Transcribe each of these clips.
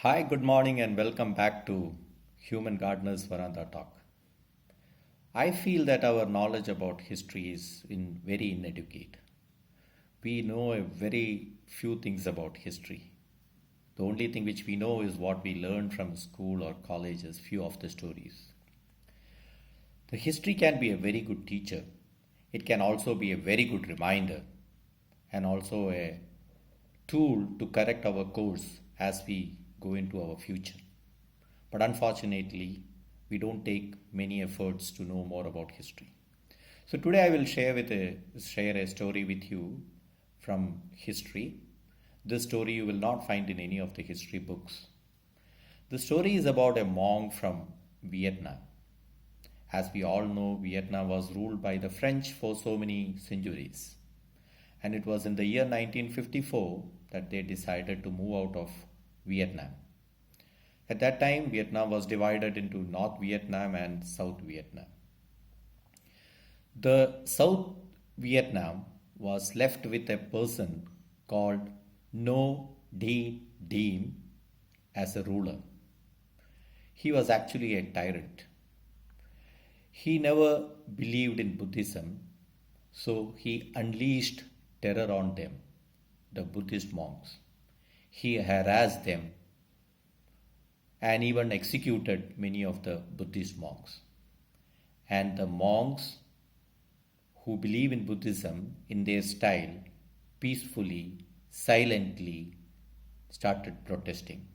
Hi, good morning, and welcome back to Human Gardeners Veranda Talk. I feel that our knowledge about history is very inadequate. We know a very few things about history. The only thing which we know is what we learned from school or colleges, few of the stories. The history can be a very good teacher. It can also be a very good reminder and also a tool to correct our course as we go into our future. But unfortunately, we don't take many efforts to know more about history. So today I will share a story with you from history. This story you will not find in any of the history books. The story is about a monk from Vietnam. As we all know, Vietnam was ruled by the French for so many centuries. And it was in the year 1954 that they decided to move out of Vietnam. At that time, Vietnam was divided into North Vietnam and South Vietnam. The South Vietnam was left with a person called No Dinh Diem as a ruler. He was actually a tyrant. He never believed in Buddhism, so he unleashed terror on them, the Buddhist monks. He harassed them and even executed many of the Buddhist monks. And the monks who believe in Buddhism in their style peacefully, silently started protesting.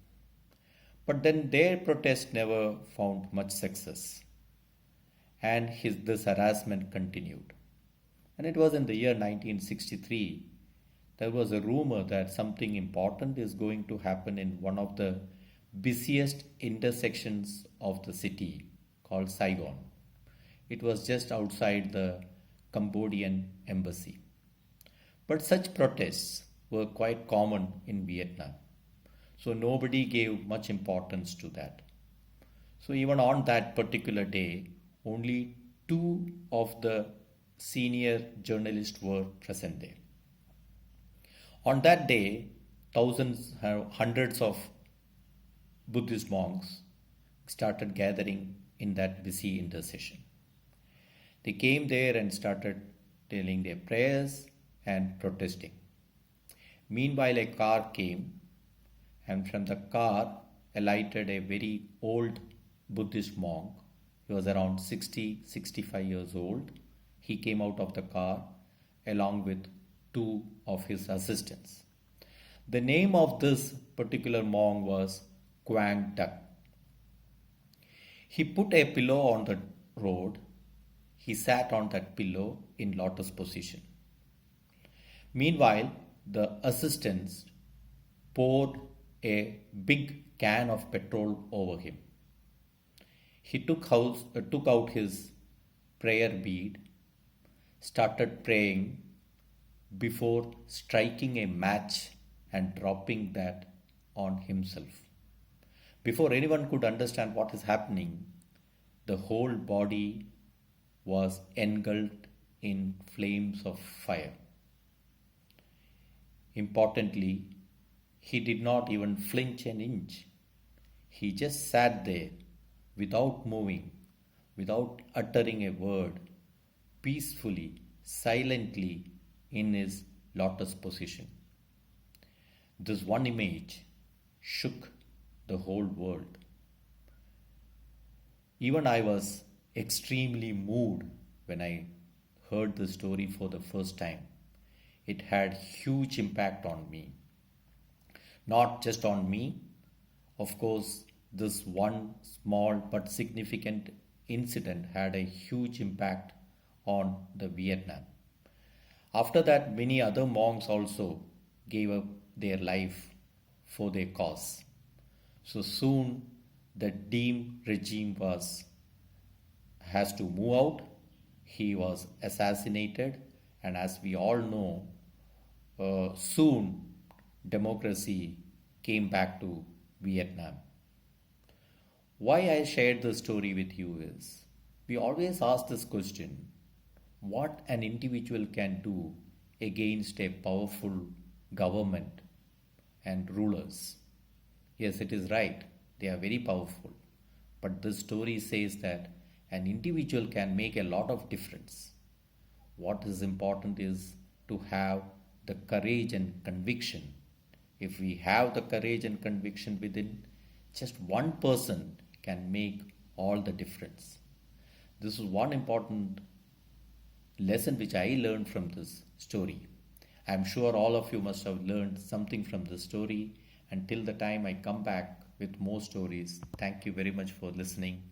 But then their protest never found much success, and this harassment continued. And it was in the year 1963, there was a rumor that something important is going to happen in one of the busiest intersections of the city called Saigon. It was just outside the Cambodian embassy. But such protests were quite common in Vietnam. So nobody gave much importance to that. So even on that particular day, only two of the senior journalists were present there. On that day, hundreds of Buddhist monks started gathering in that busy intercession. They came there and started telling their prayers and protesting. Meanwhile, a car came, and from the car alighted a very old Buddhist monk. He was around 65 years old. He came out of the car along with two of his assistants. The name of this particular monk was Quang Duc. He put a pillow on the road. He sat on that pillow in lotus position. Meanwhile, the assistants poured a big can of petrol over him. He took out his prayer bead, started praying before striking a match and dropping that on himself. Before anyone could understand what is happening, the whole body was engulfed in flames of fire. Importantly, he did not even flinch an inch. He just sat there without moving, without uttering a word, peacefully, silently in his lotus position. This one image shook the whole world. Even I was extremely moved when I heard the story for the first time. It had huge impact on me. Not just on me, of course, this one small but significant incident had a huge impact on the Vietnam. After that, many other monks also gave up their life for their cause. So soon the Diem regime has to move out. He was assassinated, and as we all know, soon democracy came back to Vietnam. Why I shared this story with you is we always ask this question: what an individual can do against a powerful government and rulers. Yes, it is right. They are very powerful. But this story says that an individual can make a lot of difference. What is important is to have the courage and conviction. If we have the courage and conviction within, just one person can make all the difference. This is one important lesson which I learned from this story. I am sure all of you must have learned something from this story. Until the time I come back with more stories, thank you very much for listening.